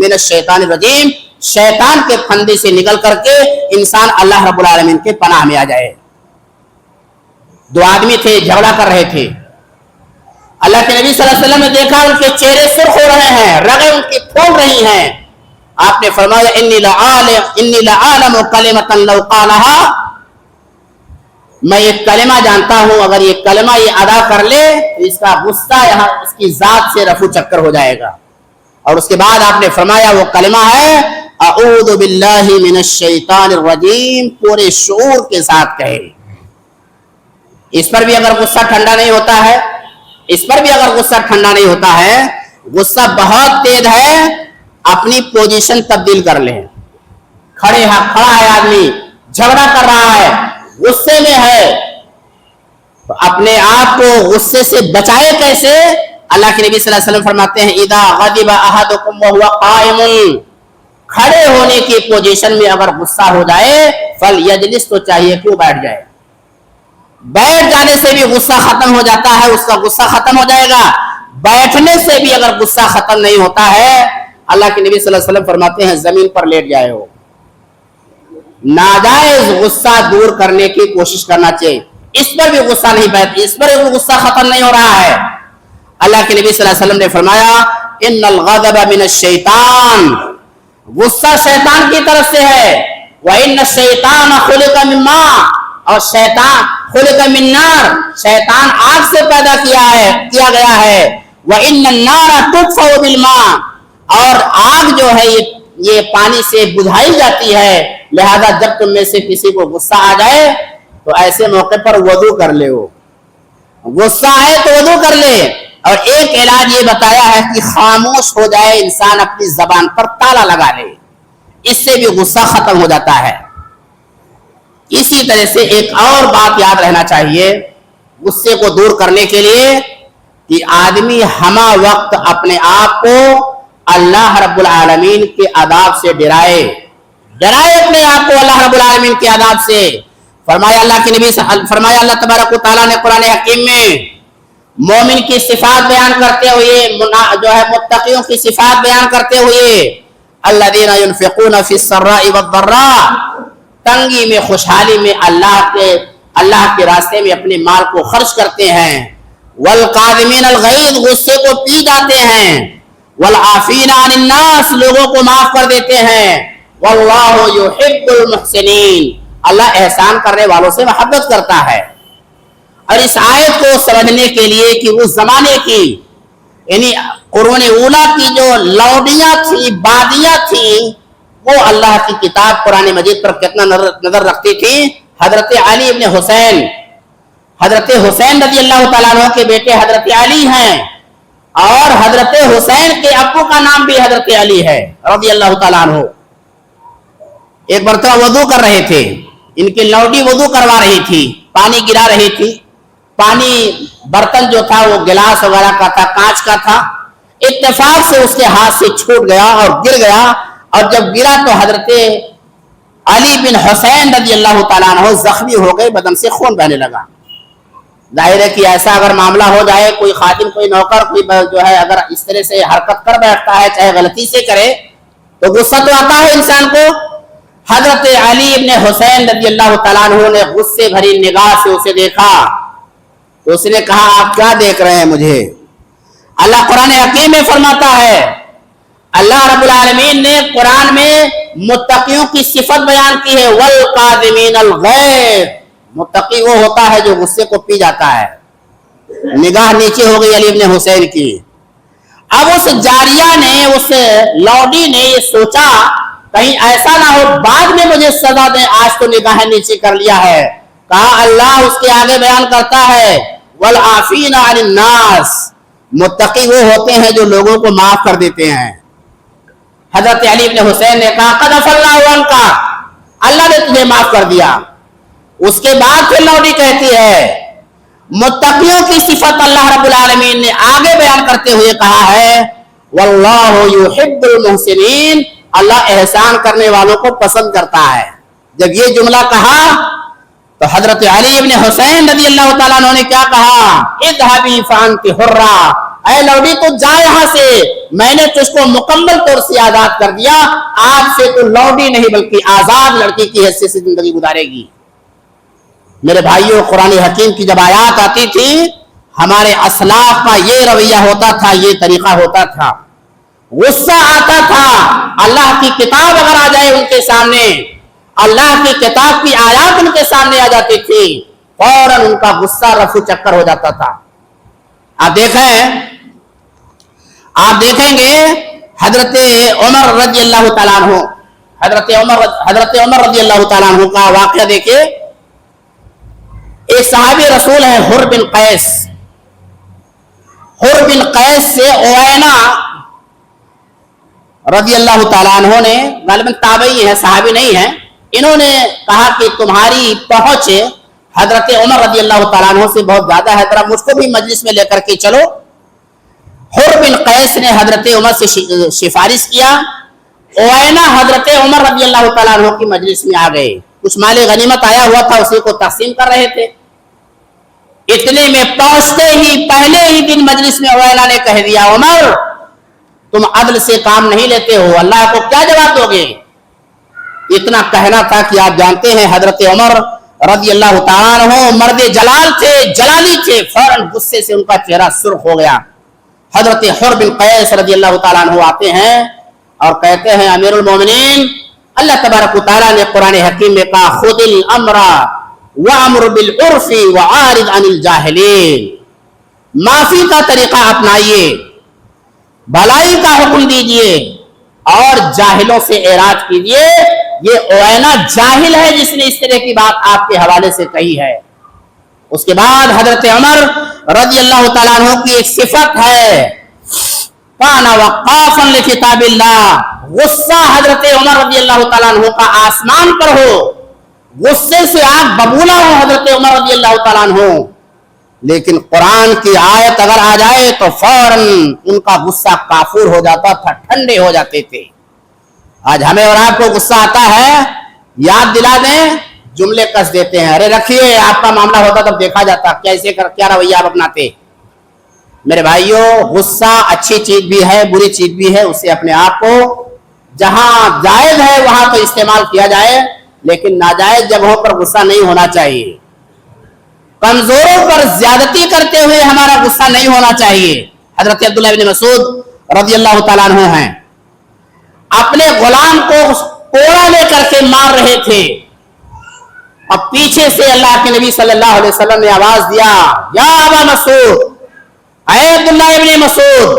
من الشیطان الرجیم، شیطان کے پھندے سے نکل کر کے انسان اللہ رب العالمین کے پناہ میں آ جائے۔ دو آدمی تھے، جھگڑا کر رہے تھے، اللہ کے نبی صلی اللہ علیہ وسلم نے دیکھا ان کے چہرے سرخ ہو رہے ہیں، رگیں ان کی پھول رہی ہیں، آپ نے فرمایا انی لعالم کلمۃ لو قالها، میں یہ کلمہ جانتا ہوں اگر یہ کلمہ یہ ادا کر لے تو اس کا غصہ یہاں اس کی ذات سے رفو چکر ہو جائے گا۔ اور اس کے بعد آپ نے فرمایا وہ کلمہ ہے اعوذ باللہ من الشیطان الرجیم، پورے شعور کے ساتھ کہے، اس پر بھی اگر غصہ ٹھنڈا نہیں ہوتا ہے، اس پر بھی اگر غصہ ٹھنڈا نہیں ہوتا ہے، غصہ بہت تیز ہے، اپنی پوزیشن تبدیل کر لیں. کھڑا ہے آدمی، جھگڑا کر رہا ہے، غصے میں ہے، تو اپنے آپ کو غصے سے بچائے کیسے؟ اللہ کے نبی صلی اللہ علیہ وسلم فرماتے ہیں اذا غضب احدکم وهو قائم، کھڑے ہونے کی پوزیشن میں اگر غصہ ہو جائے فلیجلس، تو چاہیے کہ وہ بیٹھ جائے. بیٹھ جانے سے بھی غصہ ختم ہو جاتا ہے، اس کا غصہ ختم ہو جائے گا. بیٹھنے سے بھی اگر غصہ ختم نہیں ہوتا ہے، اللہ کے نبی صلی اللہ علیہ وسلم فرماتے ہیں زمین پر لیٹ جائے ہو. ناجائز غصہ دور کرنے کی کوشش کرنا چاہیے. اس پر بھی غصہ نہیں بیٹھ، اس پر بھی غصہ ختم نہیں ہو رہا ہے. اللہ کے نبی صلی اللہ علیہ وسلم نے فرمایا ان الغضب من الشیطان، غصہ شیطان کی طرف سے ہے. وَإِنَّ الشَّيْطَانَ خُلِقَ مِن مَّاءٍ، اور شیطان خُلِقَ مِن نَّارٍ، شیطان آگ سے پیدا کیا گیا ہے. وَإِنَّ النَّارَ تُطْفَأُ بِالْمَاءِ، اور آگ جو ہے یہ پانی سے بجھائی جاتی ہے. لہذا جب تم میں سے کسی کو غصہ آ جائے تو ایسے موقع پر وضو کر لے. ہو غصہ آئے تو وضو کر لے. اور ایک علاج یہ بتایا ہے کہ خاموش ہو جائے انسان، اپنی زبان پر تالا لگا لے، اس سے بھی غصہ ختم ہو جاتا ہے. اسی طرح سے ایک اور بات یاد رہنا چاہیے غصے کو دور کرنے کے لیے کہ آدمی ہمہ وقت اپنے آپ کو اللہ رب العالمین کے آداب سے ڈرائے اپنے آپ کو اللہ رب العالمین کے آداب سے. فرمایا اللہ تبارک و تعالیٰ نے قرآن حکیم میں مومن کی صفات بیان کرتے ہوئے، جو ہے متقیوں کی صفات بیان کرتے ہوئے، الذین ينفقون فی السراء والضراء، تنگی میں خوشحالی میں اللہ کے راستے میں اپنے مال کو خرچ کرتے ہیں. والقاظمین الغیظ، غصے کو پی جاتے ہیں. والعافین عن الناس، لوگوں کو معاف کر دیتے ہیں. واللہ یحب المحسنین، اللہ احسان کرنے والوں سے محبت کرتا ہے. اور اس آیت کو سمجھنے کے لیے کہ اس زمانے کی یعنی قرون اولا کی جو لوڈیاں تھیں، بادیاں تھیں، وہ اللہ کی کتاب قرآن مجید پر کتنا نظر رکھتی تھی. حضرت علی ابن حسین، حضرت حسین رضی اللہ تعالیٰ عنہ کے بیٹے حضرت علی ہیں، اور حضرت حسین کے ابو کا نام بھی حضرت علی ہے رضی اللہ تعالیٰ عنہ. ایک مرتبہ وضو کر رہے تھے، ان کی لوڈی وضو کروا رہی تھی، پانی گرا رہی تھی. پانی برتن جو تھا وہ گلاس وغیرہ کا تھا، کانچ کا تھا. اتفاق سے اس کے ہاتھ سے چھوٹ گیا اور گر گیا، اور جب گرا تو حضرت علی بن حسین رضی اللہ تعالیٰ عنہ زخمی ہو گئے، بدن سے خون بہنے لگا. ظاہر ہے کہ ایسا اگر معاملہ ہو جائے، کوئی خادم کوئی نوکر کوئی جو ہے اگر اس طرح سے حرکت کر بیٹھتا ہے، چاہے غلطی سے کرے، تو غصہ تو آتا ہے انسان کو. حضرت علی ابن حسین رضی اللہ تعالیٰ عنہ نے غصے بھری نگاہ سے اسے دیکھا تو اس نے کہا آپ کیا دیکھ رہے ہیں مجھے؟ اللہ قرآن حکیم میں فرماتا ہے، اللہ رب العالمین نے قرآن میں متقیوں کی صفت بیان کی ہے، والقاظمین الغیظ، متقی وہ ہوتا ہے جو غصے کو پی جاتا ہے. نگاہ نیچے ہو گئی علی ابن حسین کی. اب اس جاریہ نے، اس لوڈی نے یہ سوچا کہیں ایسا نہ ہو بعد میں مجھے سزا دیں، آج تو نگاہ نیچے کر لیا ہے. کہا اللہ اس کے آگے بیان کرتا ہے والعافین عن الناس، متقی وہ ہوتے ہیں جو لوگوں کو معاف کر دیتے ہیں. حضرت علی بن حسین نے کہا قد عفا اللہ عنک، اللہ نے تجھے معاف کر دیا. اس کے بعد پھر لوڈی کہتی ہے متقیوں کی صفت اللہ رب العالمین نے آگے بیان کرتے ہوئے کہا ہے واللہ یحب المحسنین، اللہ احسان کرنے والوں کو پسند کرتا ہے. جب یہ جملہ کہا تو حضرت علی ابن حسین رضی اللہ تعالیٰ عنہ نے کیا کہا؟ اذهبی فانت حرہ، اے لوڈی تو جا یہاں سے، میں نے تجھ کو مکمل طور سے آزاد کر دیا، آج سے تو لوڈی نہیں بلکہ آزاد لڑکی کی حیثیت سے زندگی گزارے گی. میرے بھائیوں، قرآن حکیم کی جب آیات آتی تھی ہمارے اسلاف کا یہ رویہ ہوتا تھا، یہ طریقہ ہوتا تھا. غصہ آتا تھا، اللہ کی کتاب اگر آ جائے ان کے سامنے، اللہ کی کتاب کی آیات ان کے سامنے آ جاتی تھی، فوراً ان کا غصہ رفو چکر ہو جاتا تھا. آپ دیکھیں گے حضرت عمر رضی اللہ تعالیٰ عنہ، حضرت عمر رضی اللہ تعالیٰ عنہ کا واقعہ دیکھیں. ایک صحابی رسول ہے حر بن قیس. حر بن قیس سے اوینا رضی اللہ تعالیٰ عنہ نے، غالباً تابعی ہے، صحابی نہیں ہے، انہوں نے کہا کہ تمہاری پہنچ حضرت عمر رضی اللہ تعالیٰ عنہ سے بہت زیادہ ہے، ذرا مجھ کو بھی مجلس میں لے کر کے چلو. حر بن قیس نے حضرت عمر سے سفارش کیا. اوینا حضرت عمر رضی اللہ تعالیٰ عنہ کی مجلس میں آ گئے. کچھ مال غنیمت آیا ہوا تھا، اسی کو تقسیم کر رہے تھے. اتنے میں پہنچتے ہی پہلے ہی دن مجلس میں اوینا نے کہہ دیا، عمر تم عدل سے کام نہیں لیتے ہو، اللہ کو کیا جواب دو گے؟ اتنا کہنا تھا کہ آپ جانتے ہیں حضرت عمر رضی اللہ تعالیٰ عنہ مرد جلال تھے، جلالی تھے. فوراً غصے سے ان کا چہرہ سرخ ہو گیا. حضرت حر بن قیس رضی اللہ تعالیٰ عنہ آتے ہیں اور کہتے ہیں، امیر المومنین، اللہ تبارک و تعالیٰ نے قرآن حکیم میں کہا، خذ الامر وامر بالعرف وعارض عن الجاہلین. معافی کا طریقہ اپنائیے، بھلائی کا حکم دیجئے اور جاہلوں سے اعراض کیجئے. یہ اوینا جاہل ہے جس نے اس طرح کی بات آپ کے حوالے سے کہی ہے. اس کے بعد حضرت عمر رضی اللہ تعالیٰ عنہ کی ایک صفت ہے، کان وقافا لکتاب اللہ. غصہ حضرت عمر رضی اللہ تعالیٰ عنہ کا آسمان پر ہو، غصے سے آگ ببولا ہو حضرت عمر رضی اللہ تعالیٰ عنہ، لیکن قرآن کی آیت اگر آ جائے تو فوراً ان کا غصہ کافور ہو جاتا تھا، ٹھنڈے ہو جاتے تھے. آج ہمیں اور آپ کو غصہ آتا ہے، یاد دلا دیں، جملے کس دیتے ہیں، ارے رکھیے آپ کا معاملہ ہوتا تب دیکھا جاتا کیسے کیا رویہ آپ اپناتے. میرے بھائیوں، غصہ اچھی چیز بھی ہے، بری چیز بھی ہے. اسے اپنے آپ کو جہاں جائز ہے وہاں تو استعمال کیا جائے، لیکن ناجائز جگہوں پر غصہ نہیں ہونا چاہیے. کمزوروں پر زیادتی کرتے ہوئے ہمارا غصہ نہیں ہونا چاہیے. حضرت عبداللہ بن مسعود رضی اللہ تعالیٰ عنہ ہیں، اپنے غلام کو کوڑا لے کر کے مار رہے تھے، اور پیچھے سے اللہ کے نبی صلی اللہ علیہ وسلم نے آواز دیا، یا ابا مسعود، اے عبداللہ ابن مسعود،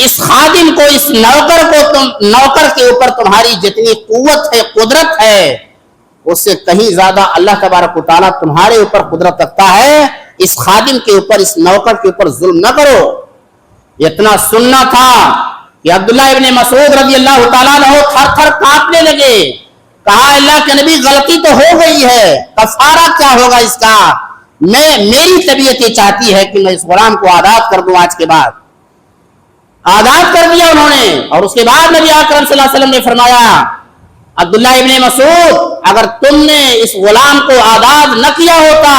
اس خادم کو، اس نوکر کے اوپر تمہاری جتنی قوت ہے، قدرت ہے، اس سے کہیں زیادہ اللہ تبارک و تعالیٰ تمہارے اوپر قدرت رکھتا ہے. اس خادم کے اوپر، اس نوکر کے اوپر ظلم نہ کرو. اتنا سننا تھا کہ عبداللہ ابن مسعود رضی اللہ تعالیٰ عنہ تھر تھر کانپنے لگے. کہا، اللہ کے نبی غلطی تو ہو گئی ہے، کفارہ کیا ہوگا اس کا؟ میری طبیعت یہ چاہتی ہے کہ میں اس غلام کو آزاد کر دوں. آج کے بعد آزاد کر دیا انہوں نے. اور اس کے بعد نبی اکرم صلی اللہ علیہ وسلم نے فرمایا، عبداللہ ابن مسعود، اگر تم نے اس غلام کو آزاد نہ کیا ہوتا،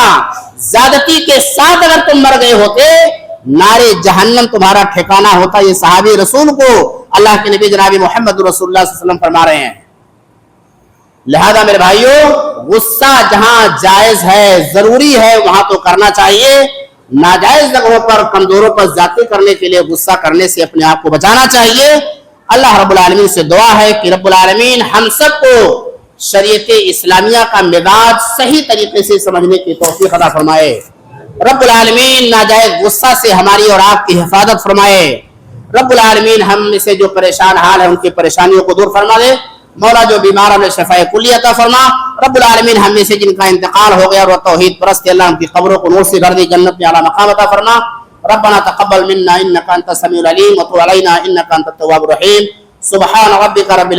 زیادتی کے ساتھ اگر تم مر گئے ہوتے، نارے جہنم تمہارا ٹھکانہ ہوتا. یہ صحابی رسول کو اللہ کے نبی جناب محمد رسول اللہ صلی اللہ علیہ وسلم فرما رہے ہیں. لہذا میرے بھائیوں، غصہ جہاں جائز ہے، ضروری ہے، وہاں تو کرنا چاہیے. ناجائز جگہوں پر کمزوروں پر زیادتی کرنے کے لیے غصہ کرنے سے اپنے آپ کو بچانا چاہیے. اللہ رب العالمین سے دعا ہے کہ رب العالمین ہم سب کو شریعت اسلامیہ کا مزاج صحیح طریقے سے سمجھنے کی توفیق عطا فرمائے. رب العالمین ناجائز غصہ سے ہماری اور آپ کی حفاظت فرمائے. رب العالمین ہم میں سے جو پریشان حال ہیں ان کی پریشانیوں کو دور فرما دے. مولا جو بیمار ہمیں شفاء کلی عطا فرما. رب العالمین ہم میں سے جن کا انتقال ہو گیا اور وہ توحید پرست، اللہ ان کی قبروں کو نور سے بھر دی، جنت میں اعلیٰ مقام عطا فرما. ربنا تقبل منا انك انت السميع العليم وتب علينا انك انت التواب الرحيم. سبحان ربك رب